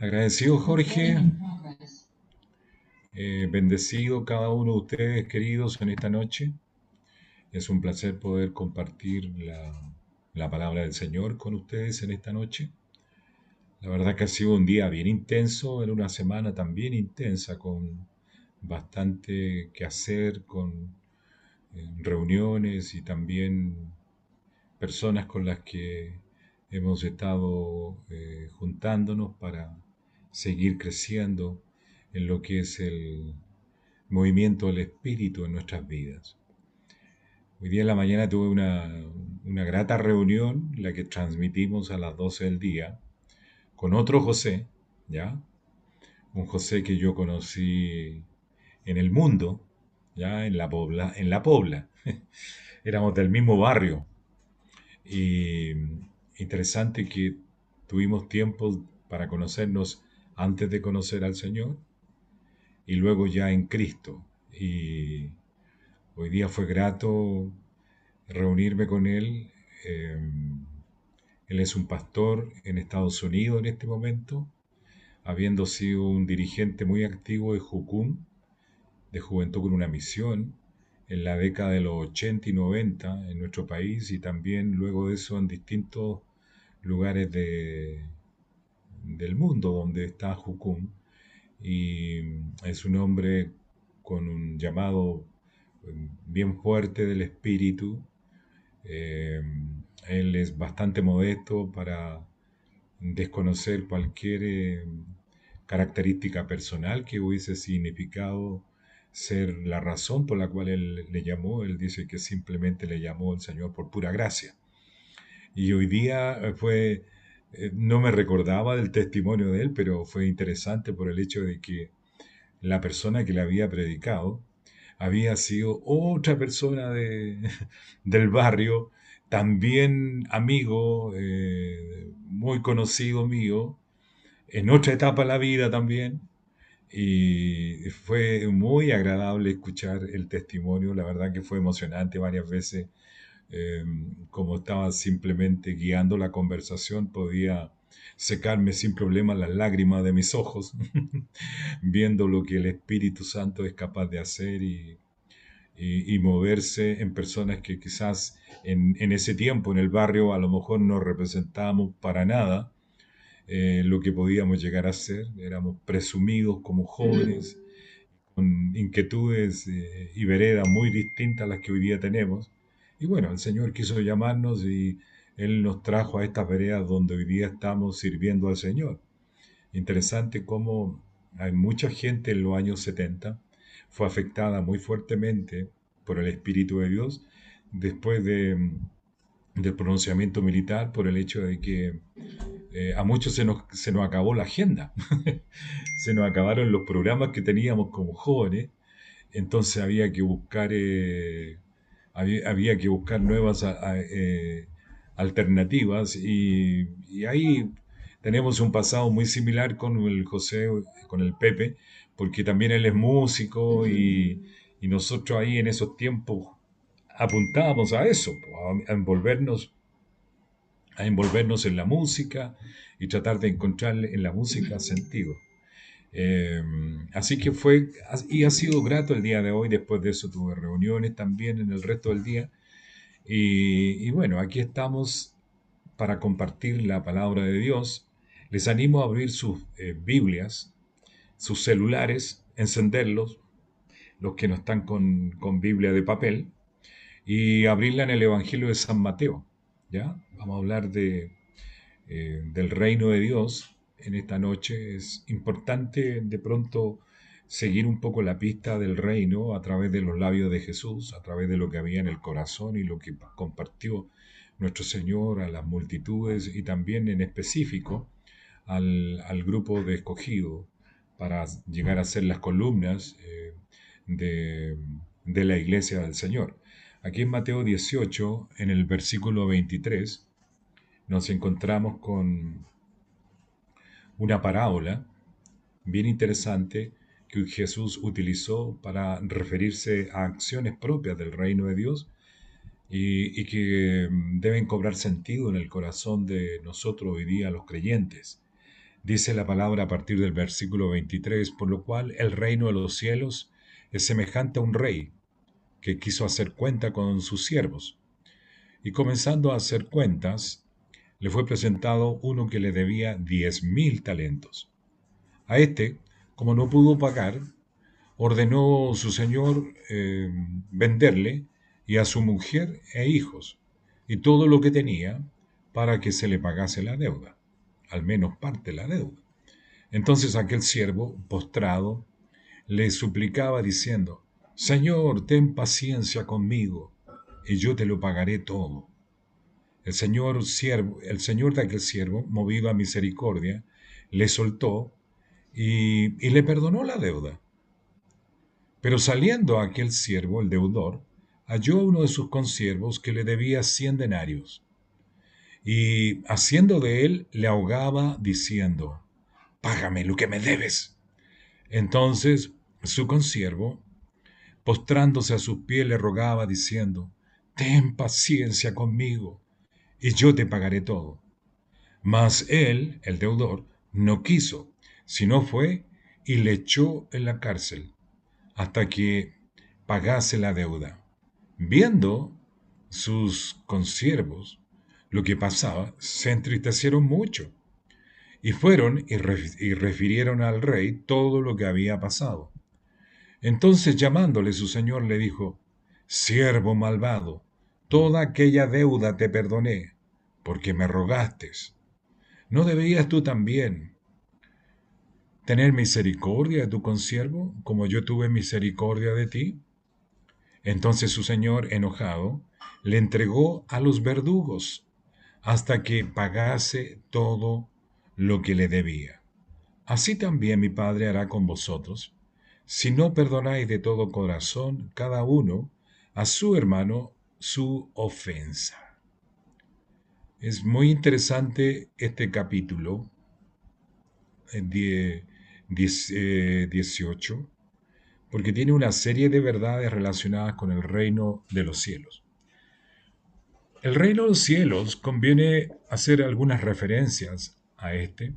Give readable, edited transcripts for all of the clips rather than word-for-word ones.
Agradecido, Jorge, bendecido cada uno de ustedes, queridos, en esta noche. Es un placer poder compartir la palabra del Señor con ustedes en esta noche. La verdad que ha sido un día bien intenso, en una semana también intensa, con bastante que hacer, con reuniones y también personas con las que hemos estado juntándonos para seguir creciendo en lo que es el movimiento del espíritu en nuestras vidas. Hoy día en la mañana tuve una grata reunión, la que transmitimos a las 12 del día, con otro José, ¿ya? Un José que yo conocí en el mundo, ¿ya? En la Pobla. Éramos del mismo barrio. Y interesante que tuvimos tiempo para conocernos antes de conocer al Señor y luego ya en Cristo. Y hoy día fue grato reunirme con él. Eh, Él es un pastor en Estados Unidos en este momento, habiendo sido un dirigente muy activo de Jucum, de Juventud con una Misión, en la década de los 80 y 90 en nuestro país y también luego de eso en distintos lugares del mundo donde está Jucum. Y es un hombre con un llamado bien fuerte del espíritu. Eh, Él es bastante modesto para desconocer cualquier característica personal que hubiese significado ser la razón por la cual él le llamó. Él dice que simplemente le llamó el Señor por pura gracia. Y hoy día no me recordaba del testimonio de él, pero fue interesante por el hecho de que la persona que le había predicado había sido otra persona del barrio, también amigo, muy conocido mío, en otra etapa de la vida también. Y fue muy agradable escuchar el testimonio, la verdad que fue emocionante varias veces. eh, Como estaba simplemente guiando la conversación, podía secarme sin problema las lágrimas de mis ojos, viendo lo que el Espíritu Santo es capaz de hacer y moverse en personas que quizás en ese tiempo, en el barrio, a lo mejor no representábamos para nada lo que podíamos llegar a ser. Éramos presumidos como jóvenes, con inquietudes y veredas muy distintas a las que hoy día tenemos. Y bueno, el Señor quiso llamarnos y Él nos trajo a estas veredas donde hoy día estamos sirviendo al Señor. Interesante cómo hay mucha gente en los años 70 fue afectada muy fuertemente por el Espíritu de Dios después del pronunciamiento militar, por el hecho de que a muchos se nos acabó la agenda, se nos acabaron los programas que teníamos como jóvenes, entonces había que buscar nuevas alternativas y ahí tenemos un pasado muy similar con el José, con el Pepe, porque también él es músico y nosotros ahí en esos tiempos apuntábamos a eso, a envolvernos en la música y tratar de encontrar en la música sentido. Eh, Así que y ha sido grato el día de hoy. Después de eso tuve reuniones también en el resto del día. Y bueno, aquí estamos para compartir la palabra de Dios. Les animo a abrir sus Biblias, sus celulares, encenderlos, los que no están con Biblia de papel, y abrirla en el Evangelio de San Mateo. ¿Ya? Vamos a hablar del reino de Dios en esta noche. Es importante de pronto seguir un poco la pista del reino a través de los labios de Jesús, a través de lo que había en el corazón y lo que compartió nuestro Señor a las multitudes y también en específico al grupo de escogido para llegar a ser las columnas de, de la iglesia del Señor. Aquí en Mateo 18, en el versículo 23, nos encontramos con una parábola bien interesante que Jesús utilizó para referirse a acciones propias del reino de Dios y que deben cobrar sentido en el corazón de nosotros hoy día, los creyentes. Dice la palabra a partir del versículo 23, por lo cual el reino de los cielos es semejante a un rey que quiso hacer cuenta con sus siervos. Y comenzando a hacer cuentas, le fue presentado uno que le debía 10.000 talentos. A este, como no pudo pagar, ordenó su señor venderle y a su mujer e hijos y todo lo que tenía para que se le pagase la deuda, al menos parte de la deuda. Entonces aquel siervo, postrado, le suplicaba diciendo: Señor, ten paciencia conmigo y yo te lo pagaré todo. El señor de aquel siervo, movido a misericordia, le soltó y le perdonó la deuda. Pero saliendo aquel siervo, el deudor, halló a uno de sus consiervos que le debía 100 denarios, y haciendo de él, le ahogaba diciendo: Págame lo que me debes. Entonces su consiervo, postrándose a sus pies, le rogaba diciendo: Ten paciencia conmigo, y yo te pagaré todo. Mas él, el deudor, no quiso, sino fue y le echó en la cárcel hasta que pagase la deuda. Viendo sus consiervos lo que pasaba, se entristecieron mucho y fueron y refirieron al rey todo lo que había pasado. Entonces llamándole su señor le dijo: Siervo malvado, toda aquella deuda te perdoné, porque me rogaste. ¿No debías tú también tener misericordia de tu consiervo, como yo tuve misericordia de ti? Entonces su señor, enojado, le entregó a los verdugos hasta que pagase todo lo que le debía. Así también mi Padre hará con vosotros, si no perdonáis de todo corazón cada uno a su hermano su ofensa. Es muy interesante este capítulo 18, porque tiene una serie de verdades relacionadas con el reino de los cielos. El reino de los cielos conviene hacer algunas referencias a este,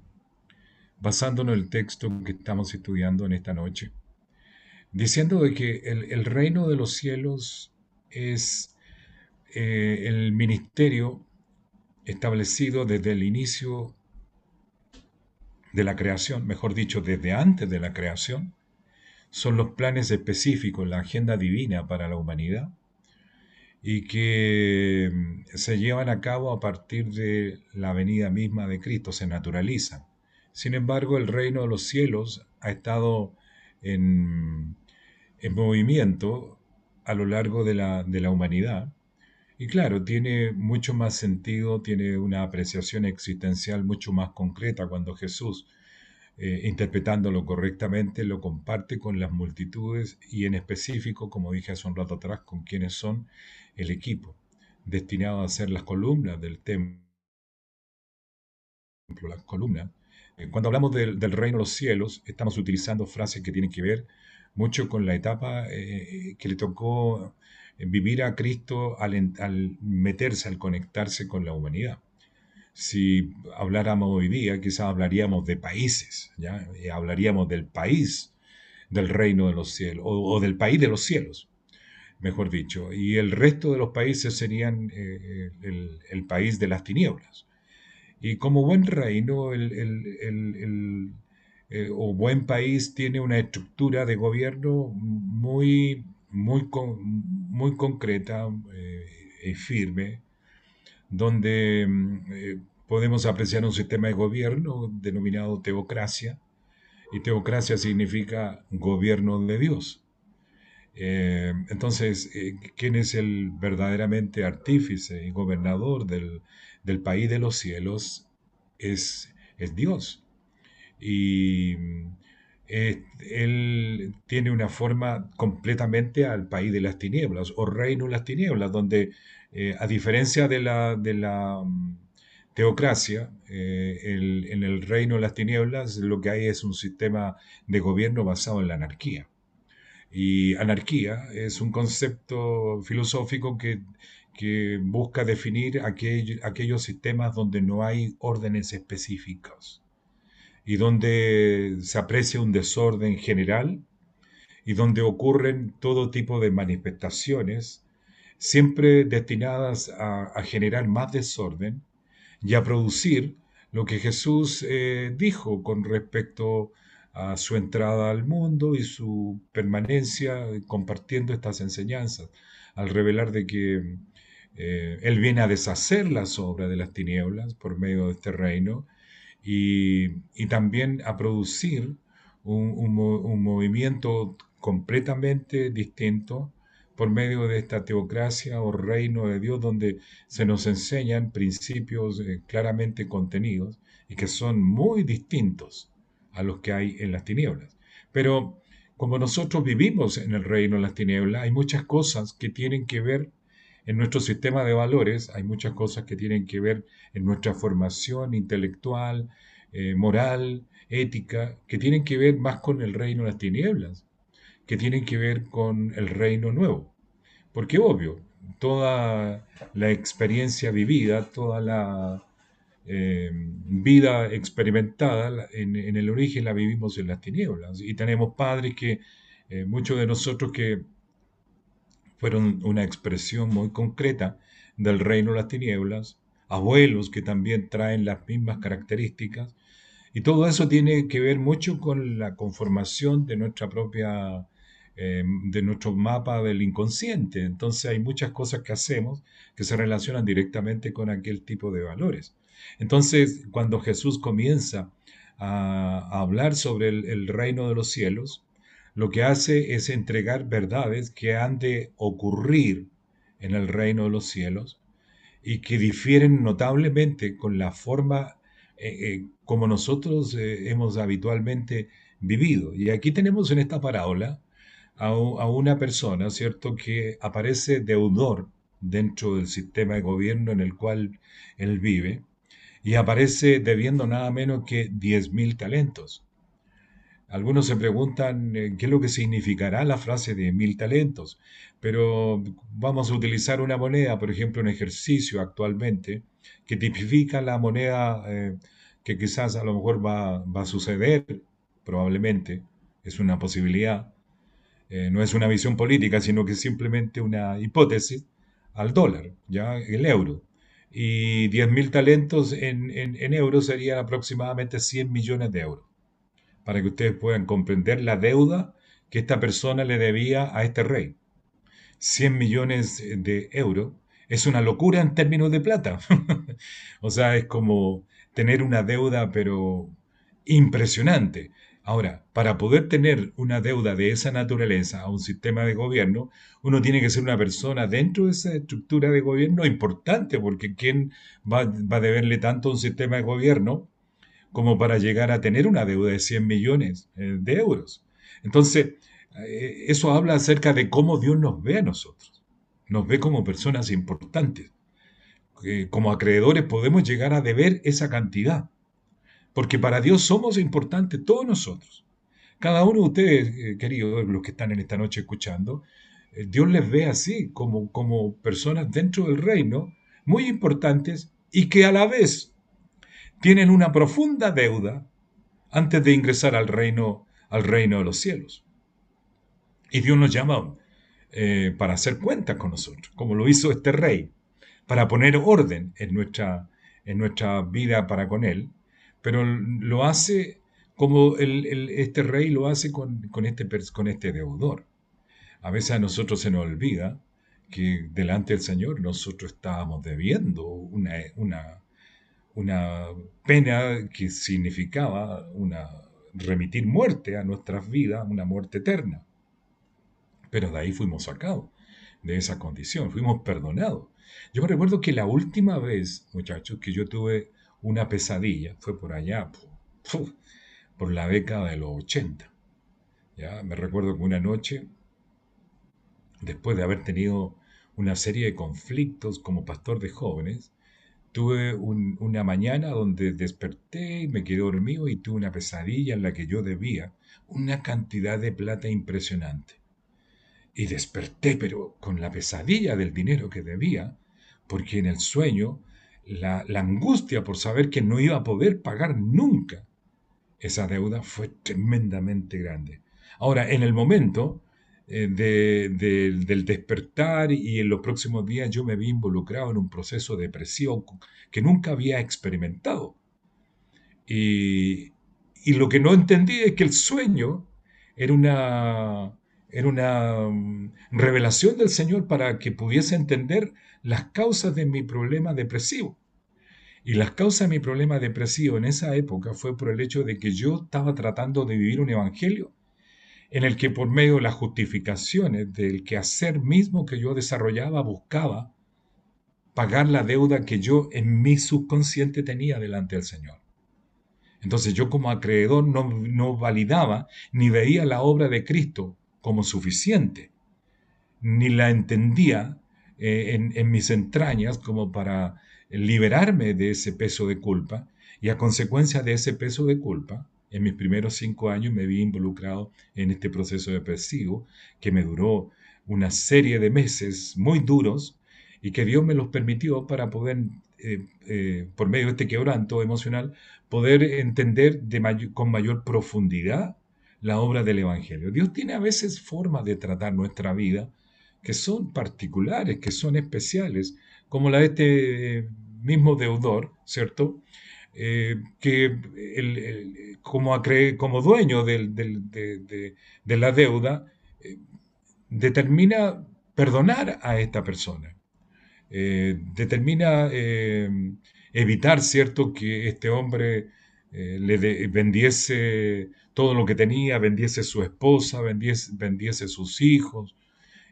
basándonos en el texto que estamos estudiando en esta noche, diciendo de que el reino de los cielos es el ministerio establecido desde el inicio de la creación, mejor dicho, desde antes de la creación. Son los planes específicos, la agenda divina para la humanidad, y que se llevan a cabo a partir de la venida misma de Cristo, se naturalizan. Sin embargo, el reino de los cielos ha estado en, en movimiento a lo largo de la humanidad, y claro, tiene mucho más sentido, tiene una apreciación existencial mucho más concreta cuando Jesús, interpretándolo correctamente, lo comparte con las multitudes y en específico, como dije hace un rato atrás, con quienes son el equipo destinado a ser las columnas del templo, las columnas. Cuando hablamos del reino de los cielos, estamos utilizando frases que tienen que ver mucho con la etapa que le tocó vivir a Cristo al meterse, al conectarse con la humanidad. Si habláramos hoy día, quizás hablaríamos de países, ¿ya? Hablaríamos del país del reino de los cielos, o del país de los cielos, mejor dicho, y el resto de los países serían el país de las tinieblas. Y como buen reino o buen país tiene una estructura de gobierno muy concreta y firme, donde podemos apreciar un sistema de gobierno denominado teocracia, y teocracia significa gobierno de Dios. Entonces, ¿quién es el verdaderamente artífice y gobernador del país de los cielos? Es Dios. Y él tiene una forma completamente al país de las tinieblas, o reino de las tinieblas, donde a diferencia de la teocracia, en el reino de las tinieblas lo que hay es un sistema de gobierno basado en la anarquía. Y anarquía es un concepto filosófico que busca definir aquellos sistemas donde no hay órdenes específicos. y donde se aprecia un desorden general y donde ocurren todo tipo de manifestaciones, siempre destinadas a generar más desorden y a producir lo que Jesús dijo con respecto a su entrada al mundo y su permanencia compartiendo estas enseñanzas, al revelar de que Él viene a deshacer las obras de las tinieblas por medio de este reino y también a producir un movimiento completamente distinto por medio de esta teocracia o reino de Dios donde se nos enseñan principios claramente contenidos y que son muy distintos a los que hay en las tinieblas. Pero como nosotros vivimos en el reino de las tinieblas, hay muchas cosas que tienen que ver en nuestro sistema de valores, hay muchas cosas que tienen que ver en nuestra formación intelectual, moral, ética, que tienen que ver más con el reino de las tinieblas, que tienen que ver con el reino nuevo. Porque obvio, toda la experiencia vivida, toda la vida experimentada en el origen la vivimos en las tinieblas. Y tenemos padres que, muchos de nosotros que fueron una expresión muy concreta del reino de las tinieblas, abuelos que también traen las mismas características, y todo eso tiene que ver mucho con la conformación de nuestra propia, de nuestro mapa del inconsciente. Entonces hay muchas cosas que hacemos que se relacionan directamente con aquel tipo de valores. Entonces, cuando Jesús comienza a hablar sobre el reino de los cielos, lo que hace es entregar verdades que han de ocurrir en el reino de los cielos y que difieren notablemente con la forma como nosotros hemos habitualmente vivido. Y aquí tenemos en esta parábola a una persona, ¿cierto?, que aparece deudor dentro del sistema de gobierno en el cual él vive y aparece debiendo nada menos que 10.000 talentos. Algunos se preguntan qué es lo que significará la frase de 1.000 talentos, pero vamos a utilizar una moneda, por ejemplo, en ejercicio actualmente, que tipifica la moneda que quizás a lo mejor va a suceder, probablemente, es una posibilidad, no es una visión política, sino que es simplemente una hipótesis al dólar, ya el euro. Y 10.000 talentos en euros serían aproximadamente 100 millones de euros para que ustedes puedan comprender la deuda que esta persona le debía a este rey. 100 millones de euros es una locura en términos de plata. O sea, es como tener una deuda, pero impresionante. Ahora, para poder tener una deuda de esa naturaleza a un sistema de gobierno, uno tiene que ser una persona dentro de esa estructura de gobierno importante, porque ¿quién va a deberle tanto a un sistema de gobierno como para llegar a tener una deuda de 100 millones de euros? Entonces, eso habla acerca de cómo Dios nos ve a nosotros. Nos ve como personas importantes. Como acreedores podemos llegar a deber esa cantidad, porque para Dios somos importantes todos nosotros. Cada uno de ustedes, queridos, los que están en esta noche escuchando, Dios les ve así, como personas dentro del reino, muy importantes y que a la vez tienen una profunda deuda antes de ingresar al reino de los cielos. Y Dios nos llama para hacer cuentas con nosotros, como lo hizo este rey, para poner orden en nuestra vida para con Él, pero lo hace como este rey lo hace con este deudor. A veces a nosotros se nos olvida que delante del Señor nosotros estábamos debiendo una pena que significaba remitir muerte a nuestras vidas, una muerte eterna. Pero de ahí fuimos sacados, de esa condición, fuimos perdonados. Yo me recuerdo que la última vez, muchachos, que yo tuve una pesadilla, fue por allá, por la década de los 80. ¿Ya? Me recuerdo que una noche, después de haber tenido una serie de conflictos como pastor de jóvenes, tuve una mañana donde desperté y me quedé dormido y tuve una pesadilla en la que yo debía una cantidad de plata impresionante. Y desperté, pero con la pesadilla del dinero que debía, porque en el sueño la angustia por saber que no iba a poder pagar nunca esa deuda fue tremendamente grande. Ahora, en el momento del despertar y en los próximos días yo me vi involucrado en un proceso depresivo que nunca había experimentado. Y, y lo que no entendí es que el sueño era una revelación del Señor para que pudiese entender las causas de mi problema depresivo. Y las causas de mi problema depresivo en esa época fue por el hecho de que yo estaba tratando de vivir un evangelio en el que por medio de las justificaciones del quehacer mismo que yo desarrollaba buscaba pagar la deuda que yo en mi subconsciente tenía delante del Señor. Entonces yo como acreedor no validaba ni veía la obra de Cristo como suficiente, ni la entendía en mis entrañas como para liberarme de ese peso de culpa, y a consecuencia de ese peso de culpa, en mis primeros 5 años me vi involucrado en este proceso depresivo que me duró una serie de meses muy duros y que Dios me los permitió para poder, por medio de este quebranto emocional, poder entender con mayor profundidad la obra del Evangelio. Dios tiene a veces formas de tratar nuestra vida que son particulares, que son especiales, como la de este mismo deudor, ¿cierto? Que como dueño de la deuda, eh, determina perdonar a esta persona, determina evitar, ¿cierto?, que este hombre vendiese todo lo que tenía, vendiese su esposa, vendiese sus hijos,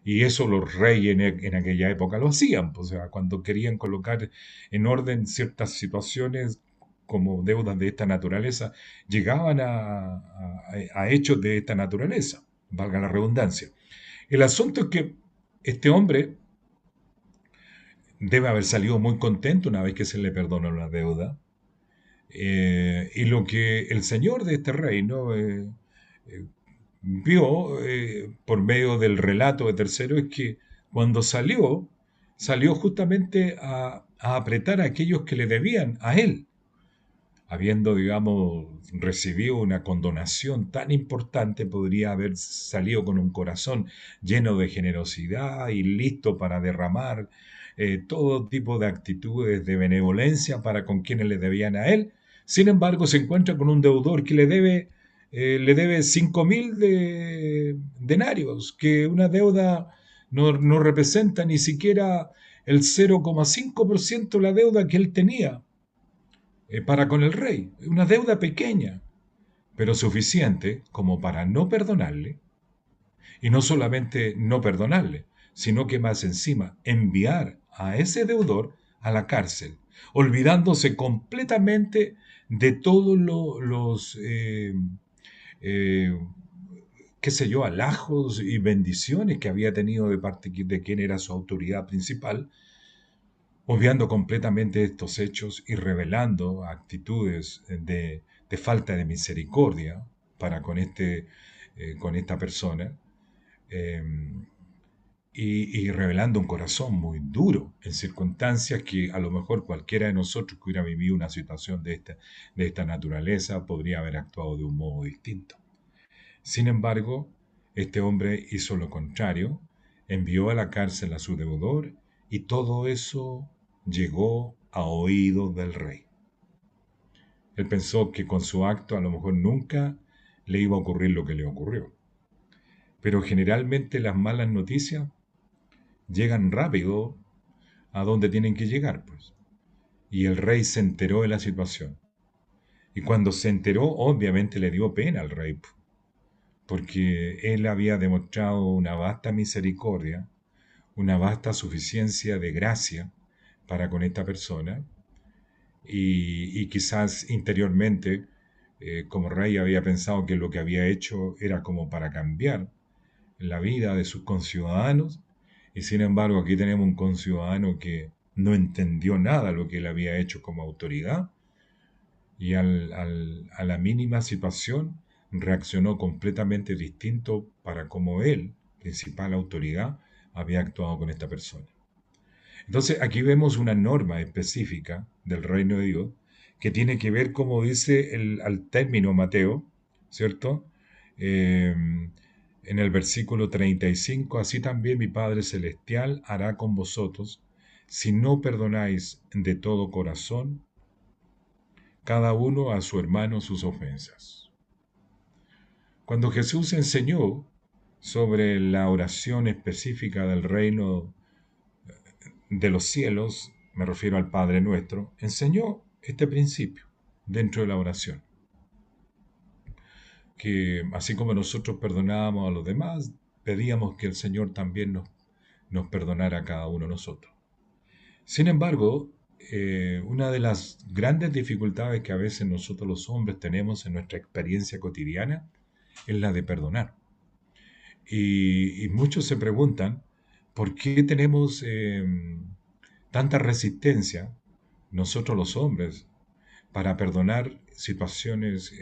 y eso los reyes en aquella época lo hacían, pues, o sea, cuando querían colocar en orden ciertas situaciones como deudas de esta naturaleza, llegaban a hechos de esta naturaleza, valga la redundancia. El asunto es que este hombre debe haber salido muy contento una vez que se le perdonó la deuda, y lo que el señor de este reino eh, vio por medio del relato de tercero es que cuando salió justamente a apretar a aquellos que le debían a él, habiendo, digamos, recibido una condonación tan importante, podría haber salido con un corazón lleno de generosidad y listo para derramar todo tipo de actitudes de benevolencia para con quienes le debían a él. Sin embargo, se encuentra con un deudor que le debe 5.000 denarios, que una deuda no representa ni siquiera el 0,5% de la deuda que él tenía para con el rey. Una deuda pequeña, pero suficiente como para no perdonarle, y no solamente no perdonarle, sino que más encima enviar a ese deudor a la cárcel, olvidándose completamente de todos los, eh, qué sé yo, halagos y bendiciones que había tenido de parte de quien era su autoridad principal, obviando completamente estos hechos y revelando actitudes de falta de misericordia para con esta persona, eh, y revelando un corazón muy duro en circunstancias que a lo mejor cualquiera de nosotros que hubiera vivido una situación de esta naturaleza podría haber actuado de un modo distinto. Sin embargo, este hombre hizo lo contrario, envió a la cárcel a su deudor, y todo eso llegó a oídos del rey. Él pensó que con su acto a lo mejor nunca le iba a ocurrir lo que le ocurrió. Pero generalmente las malas noticias llegan rápido a donde tienen que llegar, pues. Y el rey se enteró de la situación. Y cuando se enteró, obviamente le dio pena al rey, porque él había demostrado una vasta misericordia, una vasta suficiencia de gracia para con esta persona, y quizás interiormente, como rey, había pensado que lo que había hecho era como para cambiar la vida de sus conciudadanos, y sin embargo aquí tenemos un conciudadano que no entendió nada de lo que él había hecho como autoridad, y a la mínima situación reaccionó completamente distinto para como él, principal autoridad, había actuado con esta persona. Entonces aquí vemos una norma específica del reino de Dios que tiene que ver, como dice al término Mateo, ¿cierto? Eh, en el versículo 35, así también mi Padre Celestial hará con vosotros, si no perdonáis de todo corazón, cada uno a su hermano sus ofensas. Cuando Jesús enseñó sobre la oración específica del reino de los cielos, me refiero al Padre Nuestro, enseñó este principio dentro de la oración, que así como nosotros perdonábamos a los demás, pedíamos que el Señor también nos perdonara a cada uno de nosotros. Sin embargo, una de las grandes dificultades que a veces nosotros los hombres tenemos en nuestra experiencia cotidiana es la de perdonar. Y muchos se preguntan, ¿por qué tenemos tanta resistencia, nosotros los hombres, para perdonar situaciones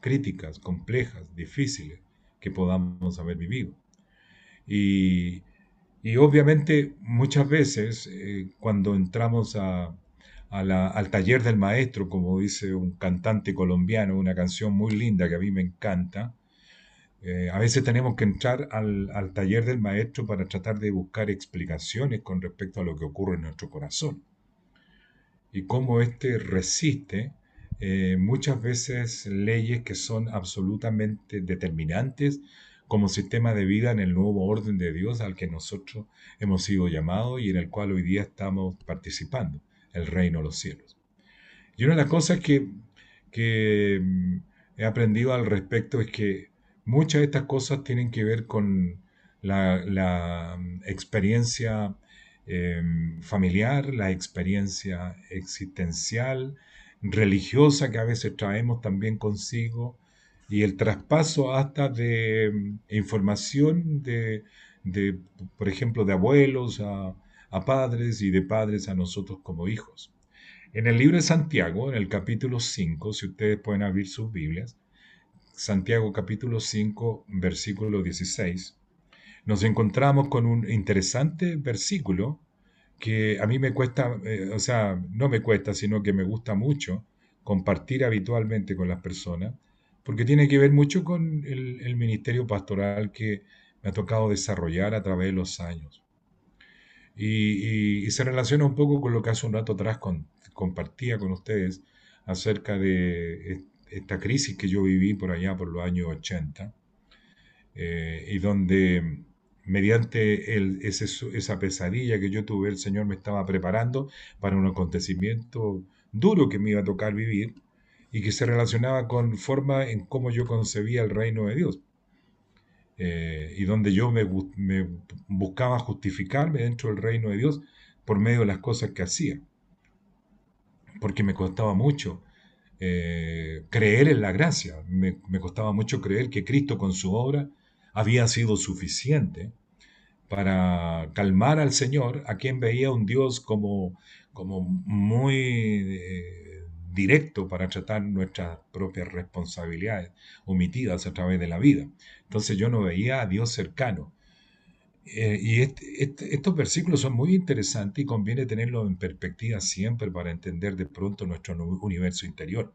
críticas, complejas, difíciles que podamos haber vivido? Y, y obviamente muchas veces cuando entramos al taller del maestro, como dice un cantante colombiano, una canción muy linda que a mí me encanta, a veces tenemos que entrar al taller del maestro para tratar de buscar explicaciones con respecto a lo que ocurre en nuestro corazón y cómo éste resiste muchas veces leyes que son absolutamente determinantes como sistema de vida en el nuevo orden de Dios al que nosotros hemos sido llamados y en el cual hoy día estamos participando, el reino de los cielos. Y una de las cosas que he aprendido al respecto es que muchas de estas cosas tienen que ver con la experiencia eh, familiar, la experiencia existencial, religiosa que a veces traemos también consigo y el traspaso hasta de información de, por ejemplo, de abuelos a padres y de padres a nosotros como hijos. En el libro de Santiago, en el capítulo 5, si ustedes pueden abrir sus Biblias, Santiago capítulo 5, versículo 16, nos encontramos con un interesante versículo que a mí me cuesta, o sea, no me cuesta, sino que me gusta mucho compartir habitualmente con las personas, porque tiene que ver mucho con el ministerio pastoral que me ha tocado desarrollar a través de los años. Y se relaciona un poco con lo que hace un rato atrás compartía con ustedes acerca de esta crisis que yo viví por allá por los años 80, y donde mediante esa pesadilla que yo tuve, el Señor me estaba preparando para un acontecimiento duro que me iba a tocar vivir y que se relacionaba con forma en cómo yo concebía el reino de Dios. Y donde yo me buscaba justificarme dentro del reino de Dios por medio de las cosas que hacía, porque me costaba mucho creer en la gracia, me costaba mucho creer que Cristo con su obra había sido suficiente para calmar al Señor, a quien veía un Dios como muy directo para tratar nuestras propias responsabilidades omitidas a través de la vida. Entonces yo no veía a Dios cercano. Estos versículos son muy interesantes y conviene tenerlos en perspectiva siempre para entender de pronto nuestro universo interior.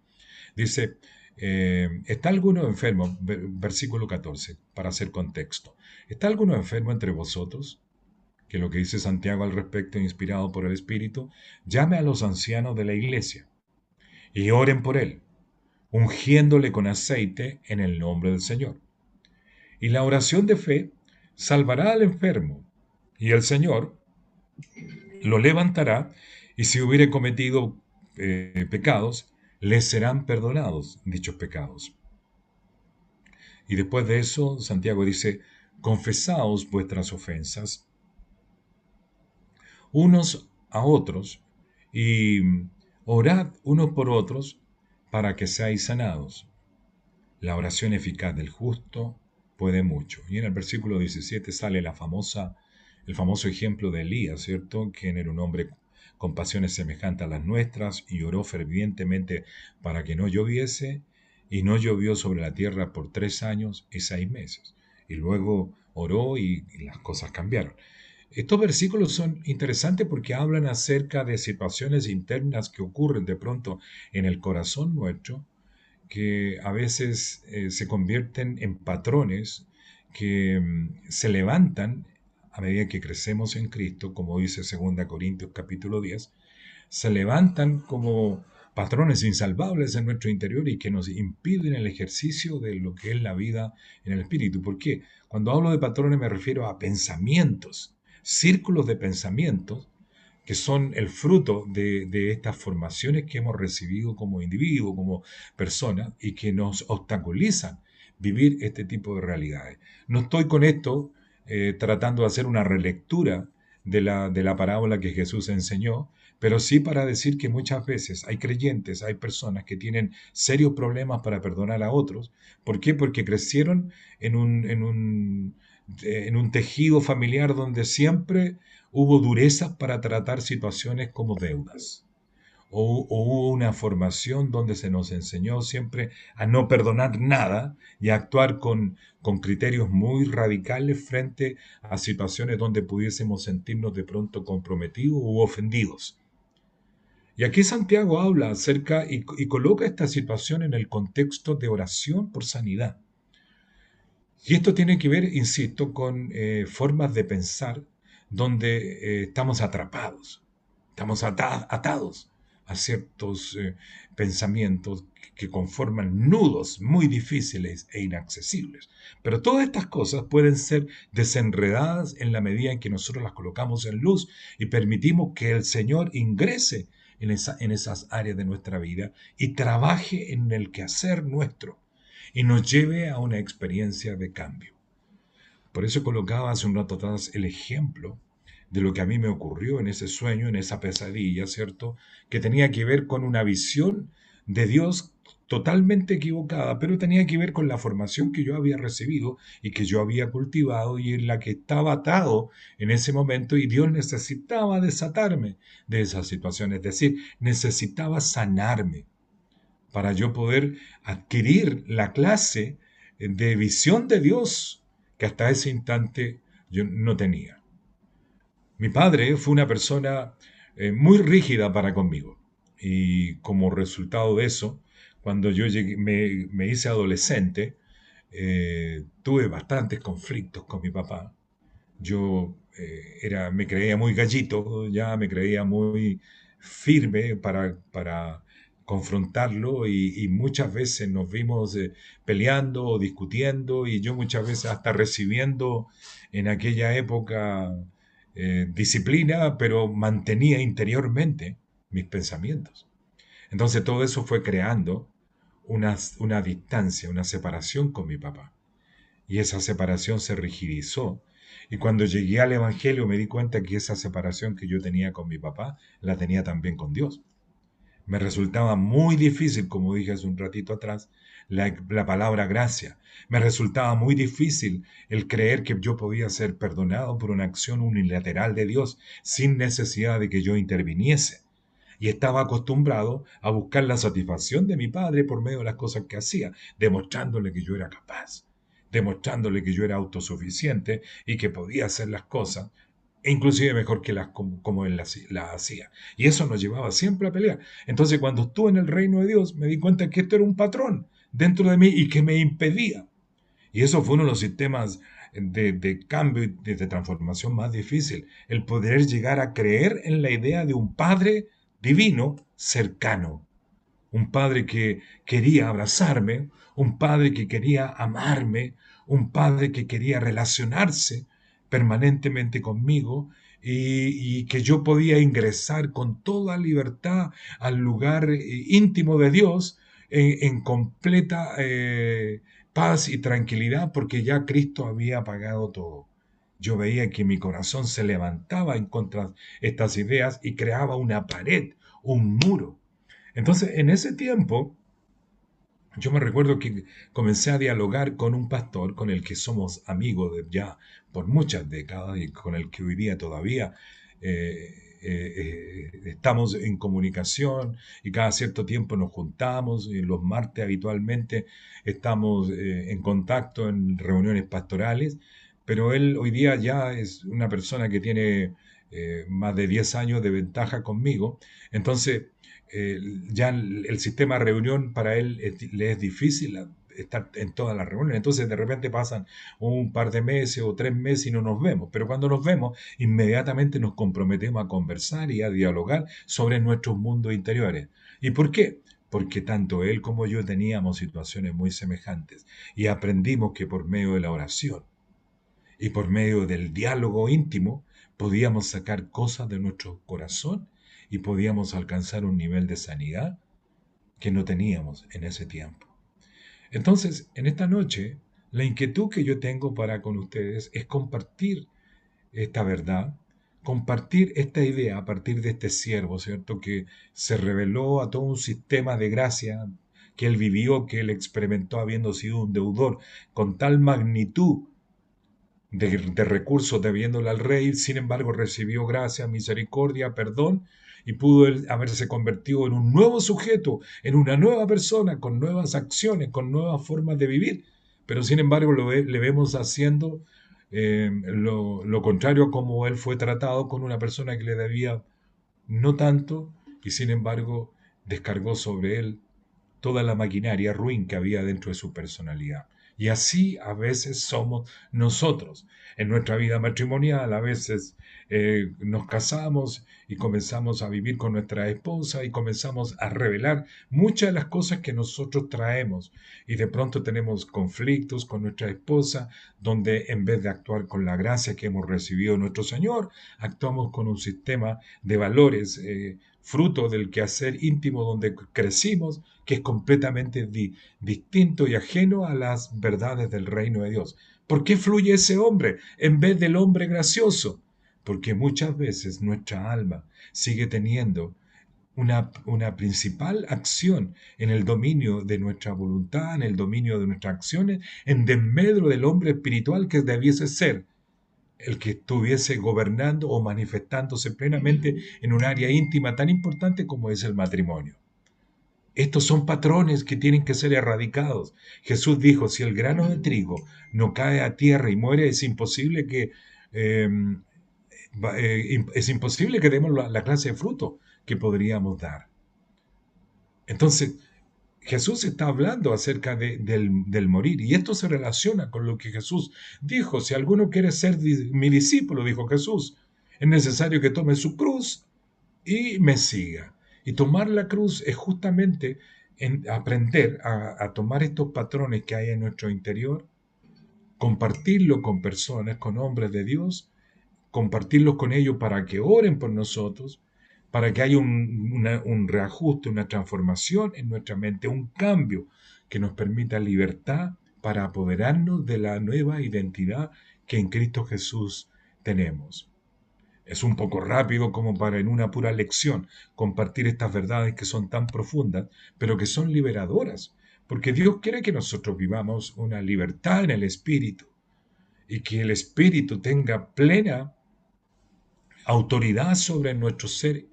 Dice, ¿está alguno enfermo? Versículo 14, para hacer contexto. ¿Está alguno enfermo entre vosotros? Que lo que dice Santiago al respecto, inspirado por el Espíritu, llame a los ancianos de la iglesia y oren por él, ungiéndole con aceite en el nombre del Señor. Y la oración de fe salvará al enfermo, y el Señor lo levantará, y si hubiere cometido pecados, les serán perdonados dichos pecados. Y después de eso, Santiago dice, confesaos vuestras ofensas unos a otros y orad unos por otros para que seáis sanados. La oración eficaz del justo puede mucho. Y en el versículo 17 sale el famoso ejemplo de Elías, ¿cierto? Quien era un hombre con pasiones semejantes a las nuestras y oró fervientemente para que no lloviese, y no llovió sobre la tierra por 3 años y 6 meses. Y luego oró y las cosas cambiaron. Estos versículos son interesantes porque hablan acerca de situaciones internas que ocurren de pronto en el corazón nuestro, que a veces se convierten en patrones que se levantan a medida que crecemos en Cristo, como dice 2 Corintios capítulo 10, se levantan como patrones insalvables en nuestro interior y que nos impiden el ejercicio de lo que es la vida en el espíritu. ¿Por qué? Cuando hablo de patrones me refiero a pensamientos, círculos de pensamientos que son el fruto de estas formaciones que hemos recibido como individuo, como persona, y que nos obstaculizan vivir este tipo de realidades. No estoy con esto tratando de hacer una relectura de la parábola que Jesús enseñó, pero sí para decir que muchas veces hay creyentes, hay personas que tienen serios problemas para perdonar a otros. ¿Por qué? Porque crecieron en un tejido familiar donde siempre hubo durezas para tratar situaciones como deudas. O hubo una formación donde se nos enseñó siempre a no perdonar nada y a actuar con criterios muy radicales frente a situaciones donde pudiésemos sentirnos de pronto comprometidos u ofendidos. Y aquí Santiago habla acerca y coloca esta situación en el contexto de oración por sanidad. Y esto tiene que ver, insisto, con formas de pensar donde estamos atrapados, estamos atados a ciertos pensamientos que conforman nudos muy difíciles e inaccesibles. Pero todas estas cosas pueden ser desenredadas en la medida en que nosotros las colocamos en luz y permitimos que el Señor ingrese en esas áreas de nuestra vida y trabaje en el quehacer nuestro y nos lleve a una experiencia de cambio. Por eso colocaba hace un rato atrás el ejemplo de lo que a mí me ocurrió en ese sueño, en esa pesadilla, ¿cierto? Que tenía que ver con una visión de Dios totalmente equivocada, pero tenía que ver con la formación que yo había recibido y que yo había cultivado y en la que estaba atado en ese momento y Dios necesitaba desatarme de esa situación, es decir, necesitaba sanarme para yo poder adquirir la clase de visión de Dios que hasta ese instante yo no tenía. Mi padre fue una persona muy rígida para conmigo y como resultado de eso, cuando yo me hice adolescente, tuve bastantes conflictos con mi papá. Yo me creía muy gallito, ya me creía muy firme para confrontarlo y muchas veces nos vimos peleando o discutiendo y yo muchas veces hasta recibiendo en aquella época disciplina, pero mantenía interiormente mis pensamientos. Entonces todo eso fue creando una distancia, una separación con mi papá. Y esa separación se rigidizó. Y cuando llegué al Evangelio me di cuenta que esa separación que yo tenía con mi papá la tenía también con Dios. Me resultaba muy difícil, como dije hace un ratito atrás, la palabra gracia. Me resultaba muy difícil el creer que yo podía ser perdonado por una acción unilateral de Dios sin necesidad de que yo interviniese. Y estaba acostumbrado a buscar la satisfacción de mi padre por medio de las cosas que hacía, demostrándole que yo era capaz, demostrándole que yo era autosuficiente y que podía hacer las cosas, e inclusive mejor que como él las hacía. Y eso nos llevaba siempre a pelear. Entonces, cuando estuve en el reino de Dios, me di cuenta que esto era un patrón dentro de mí y que me impedía. Y eso fue uno de los sistemas de cambio y de transformación más difícil, el poder llegar a creer en la idea de un Padre divino cercano, un Padre que quería abrazarme, un Padre que quería amarme, un Padre que quería relacionarse permanentemente conmigo y que yo podía ingresar con toda libertad al lugar íntimo de Dios en completa paz y tranquilidad porque ya Cristo había pagado todo. Yo veía que mi corazón se levantaba en contra de estas ideas y creaba una pared, un muro. Entonces, en ese tiempo, yo me recuerdo que comencé a dialogar con un pastor con el que somos amigos de ya por muchas décadas y con el que hoy día todavía estamos en comunicación y cada cierto tiempo nos juntamos y los martes habitualmente estamos en contacto en reuniones pastorales, pero él hoy día ya es una persona que tiene más de 10 años de ventaja conmigo, entonces eh, ya el sistema de reunión para él le es difícil estar en todas las reuniones, entonces de repente pasan un par de meses o 3 meses y no nos vemos, pero cuando nos vemos inmediatamente nos comprometemos a conversar y a dialogar sobre nuestros mundos interiores. ¿Y por qué? Porque tanto él como yo teníamos situaciones muy semejantes y aprendimos que por medio de la oración y por medio del diálogo íntimo podíamos sacar cosas de nuestro corazón y podíamos alcanzar un nivel de sanidad que no teníamos en ese tiempo. Entonces, en esta noche, la inquietud que yo tengo para con ustedes es compartir esta verdad, compartir esta idea a partir de este siervo, ¿cierto? Que se reveló a todo un sistema de gracia que él vivió, que él experimentó habiendo sido un deudor con tal magnitud de recursos debiéndole al rey, sin embargo recibió gracia, misericordia, perdón, y pudo él haberse convertido en un nuevo sujeto, en una nueva persona, con nuevas acciones, con nuevas formas de vivir, pero sin embargo le vemos haciendo lo contrario a como él fue tratado con una persona que le debía no tanto, y sin embargo descargó sobre él toda la maquinaria ruin que había dentro de su personalidad. Y así a veces somos nosotros. En nuestra vida matrimonial a veces nos casamos y comenzamos a vivir con nuestra esposa y comenzamos a revelar muchas de las cosas que nosotros traemos. Y de pronto tenemos conflictos con nuestra esposa donde en vez de actuar con la gracia que hemos recibido de nuestro Señor, actuamos con un sistema de valores fruto del quehacer íntimo donde crecimos, que es completamente distinto y ajeno a las verdades del reino de Dios. ¿Por qué fluye ese hombre en vez del hombre gracioso? Porque muchas veces nuestra alma sigue teniendo una principal acción en el dominio de nuestra voluntad, en el dominio de nuestras acciones, en desmedro del hombre espiritual que debiese ser el que estuviese gobernando o manifestándose plenamente en un área íntima tan importante como es el matrimonio. Estos son patrones que tienen que ser erradicados. Jesús dijo, si el grano de trigo no cae a tierra y muere, es imposible eh, es imposible que demos la clase de fruto que podríamos dar. Entonces, Jesús está hablando acerca del morir y esto se relaciona con lo que Jesús dijo. Si alguno quiere ser mi discípulo, dijo Jesús, es necesario que tome su cruz y me siga. Y tomar la cruz es justamente aprender a tomar estos patrones que hay en nuestro interior, compartirlo con personas, con hombres de Dios, compartirlos con ellos para que oren por nosotros, para que haya un reajuste, una transformación en nuestra mente, un cambio que nos permita libertad para apoderarnos de la nueva identidad que en Cristo Jesús tenemos. Es un poco rápido como para en una pura lección compartir estas verdades que son tan profundas, pero que son liberadoras, porque Dios quiere que nosotros vivamos una libertad en el espíritu y que el espíritu tenga plena autoridad sobre nuestro ser,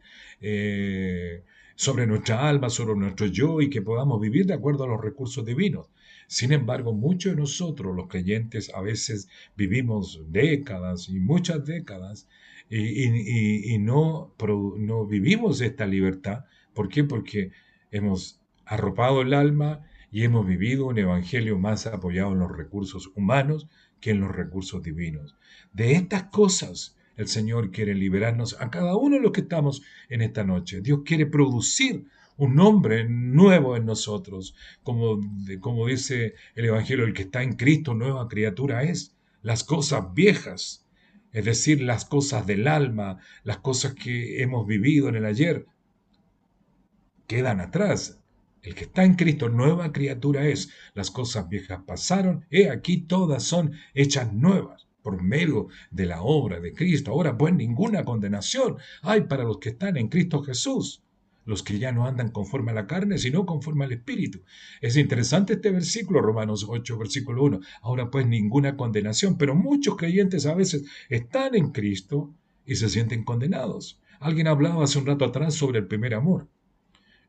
sobre nuestra alma, sobre nuestro yo y que podamos vivir de acuerdo a los recursos divinos. Sin embargo, muchos de nosotros, los creyentes, a veces vivimos décadas y muchas décadas y no vivimos esta libertad. ¿Por qué? Porque hemos arropado el alma y hemos vivido un evangelio más apoyado en los recursos humanos que en los recursos divinos. De estas cosas el Señor quiere liberarnos a cada uno de los que estamos en esta noche. Dios quiere producir un hombre nuevo en nosotros. Como dice el Evangelio, el que está en Cristo, nueva criatura es. Las cosas viejas, es decir, las cosas del alma, las cosas que hemos vivido en el ayer, quedan atrás. El que está en Cristo, nueva criatura es. Las cosas viejas pasaron, he aquí todas son hechas nuevas por medio de la obra de Cristo. Ahora pues ninguna condenación hay para los que están en Cristo Jesús, los que ya no andan conforme a la carne, sino conforme al Espíritu. Es interesante este versículo, Romanos 8, versículo 1. Ahora pues ninguna condenación, pero muchos creyentes a veces están en Cristo y se sienten condenados. Alguien hablaba hace un rato atrás sobre el primer amor.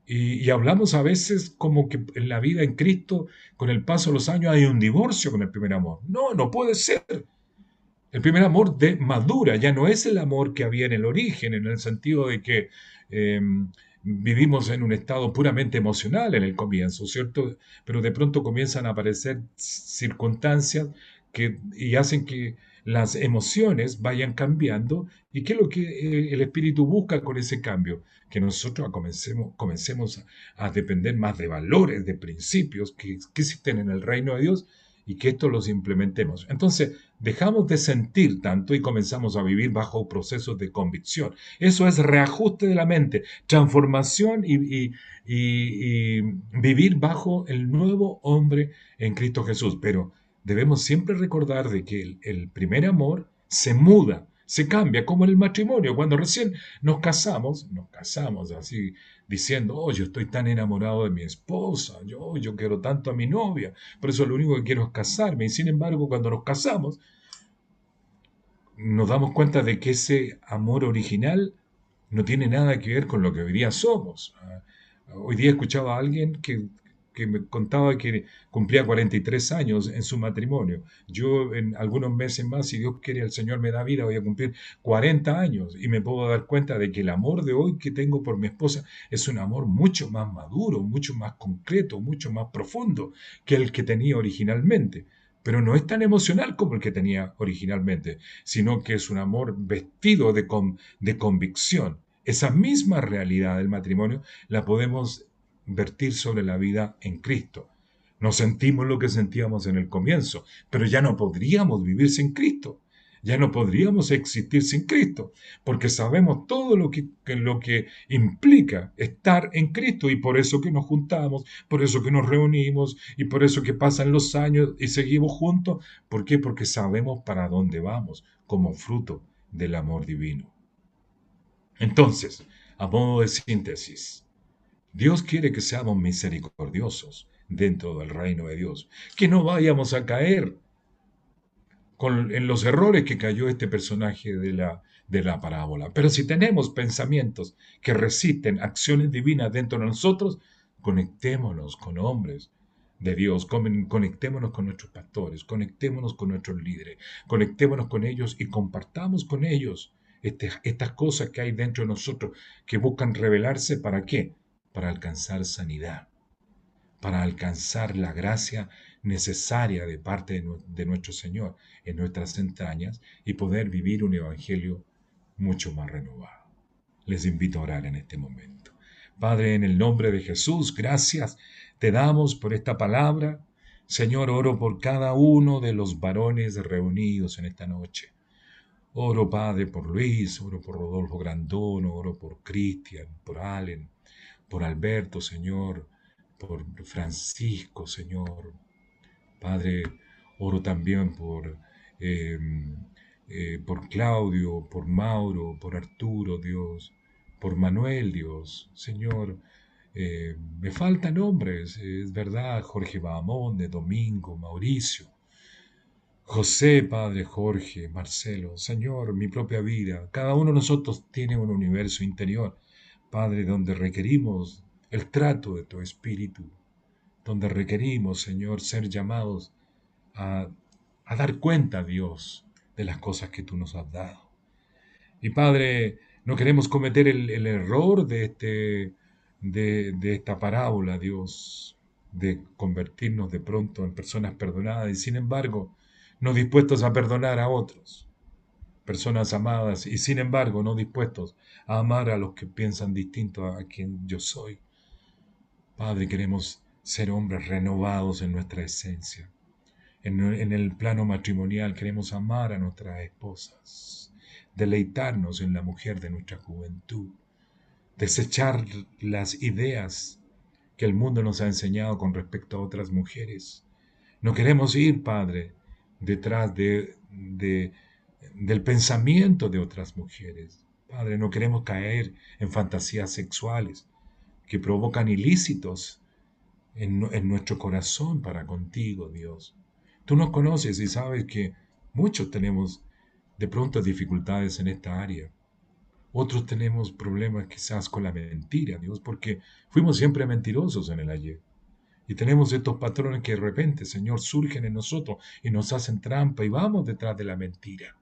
Y hablamos a veces como que en la vida en Cristo, con el paso de los años, hay un divorcio con el primer amor. No, no puede ser. El primer amor madura, ya no es el amor que había en el origen, en el sentido de que eh, vivimos en un estado puramente emocional en el comienzo, ¿cierto? Pero de pronto comienzan a aparecer circunstancias y hacen que las emociones vayan cambiando. ¿Y qué es lo que el espíritu busca con ese cambio? Que nosotros comencemos a depender más de valores, de principios que existen en el reino de Dios y que esto los implementemos. Entonces, dejamos de sentir tanto y comenzamos a vivir bajo procesos de convicción. Eso es reajuste de la mente, transformación y vivir bajo el nuevo hombre en Cristo Jesús. Pero debemos siempre recordar de que el primer amor se muda, se cambia, como en el matrimonio. Cuando recién nos casamos así diciendo, oh, yo estoy tan enamorado de mi esposa, yo quiero tanto a mi novia, por eso lo único que quiero es casarme. Y sin embargo, cuando nos casamos, nos damos cuenta de que ese amor original no tiene nada que ver con lo que hoy día somos. Hoy día escuchaba a alguien que me contaba que cumplía 43 años en su matrimonio. Yo en algunos meses más, si Dios quiere, el Señor me da vida, voy a cumplir 40 años y me puedo dar cuenta de que el amor de hoy que tengo por mi esposa es un amor mucho más maduro, mucho más concreto, mucho más profundo que el que tenía originalmente. Pero no es tan emocional como el que tenía originalmente, sino que es un amor vestido de convicción. Esa misma realidad del matrimonio la podemos vertir sobre la vida en Cristo. No sentimos lo que sentíamos en el comienzo, pero ya no podríamos vivir sin Cristo. Ya no podríamos existir sin Cristo, porque sabemos todo lo que implica estar en Cristo y por eso que nos juntamos, por eso que nos reunimos y por eso que pasan los años y seguimos juntos. ¿Por qué? Porque sabemos para dónde vamos como fruto del amor divino. Entonces, a modo de síntesis, Dios quiere que seamos misericordiosos dentro del reino de Dios, que no vayamos a caer en los errores que cayó este personaje de la parábola. Pero si tenemos pensamientos que resisten acciones divinas dentro de nosotros, conectémonos con hombres de Dios, conectémonos con nuestros pastores, conectémonos con nuestros líderes, conectémonos con ellos y compartamos con ellos estas cosas que hay dentro de nosotros que buscan revelarse. ¿Para qué? Para alcanzar sanidad, para alcanzar la gracia necesaria de parte de nuestro Señor en nuestras entrañas y poder vivir un evangelio mucho más renovado. Les invito a orar en este momento. Padre, en el nombre de Jesús, gracias te damos por esta palabra. Señor, oro por cada uno de los varones reunidos en esta noche. Oro, Padre, por Luis, oro por Rodolfo Grandón, oro por Cristian, por Allen, por Alberto, Señor, por Francisco, Señor. Padre, oro también eh, por Claudio, por Mauro, por Arturo, Dios, por Manuel, Dios. Señor, me faltan nombres, es verdad, Jorge Bahamón, de Domingo, Mauricio, José, Padre, Jorge, Marcelo, Señor, mi propia vida. Cada uno de nosotros tiene un universo interior, Padre, donde requerimos el trato de tu Espíritu, donde requerimos, Señor, ser llamados a, a dar cuenta, Dios, de las cosas que tú nos has dado. Y Padre, no queremos cometer el error de esta parábola, Dios, de convertirnos de pronto en personas perdonadas y sin embargo no dispuestos a perdonar a otros, personas amadas y sin embargo no dispuestos a amar a los que piensan distinto a quien yo soy. Padre, queremos ser hombres renovados en nuestra esencia. En el plano matrimonial queremos amar a nuestras esposas, deleitarnos en la mujer de nuestra juventud, desechar las ideas que el mundo nos ha enseñado con respecto a otras mujeres. No queremos ir, Padre, detrás del pensamiento de otras mujeres. Padre, no queremos caer en fantasías sexuales que provocan ilícitos en nuestro corazón para contigo, Dios. Tú nos conoces y sabes que muchos tenemos de pronto dificultades en esta área. Otros tenemos problemas quizás con la mentira, Dios, porque fuimos siempre mentirosos en el ayer. Y tenemos estos patrones que de repente, Señor, surgen en nosotros y nos hacen trampa y vamos detrás de la mentira.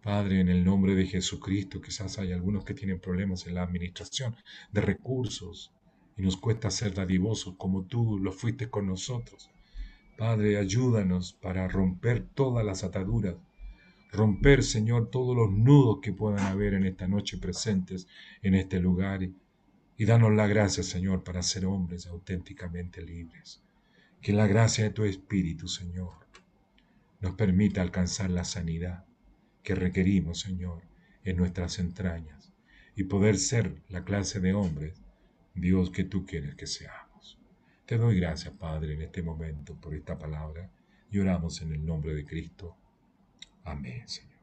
Padre, en el nombre de Jesucristo, quizás hay algunos que tienen problemas en la administración de recursos y nos cuesta ser dadivosos como tú lo fuiste con nosotros. Padre, ayúdanos para romper todas las ataduras, romper, Señor, todos los nudos que puedan haber en esta noche presentes en este lugar y danos la gracia, Señor, para ser hombres auténticamente libres. Que la gracia de tu Espíritu, Señor, nos permita alcanzar la sanidad que requerimos, Señor, en nuestras entrañas y poder ser la clase de hombres, Dios, que tú quieres que seamos. Te doy gracias, Padre, en este momento por esta palabra y oramos en el nombre de Cristo. Amén, Señor.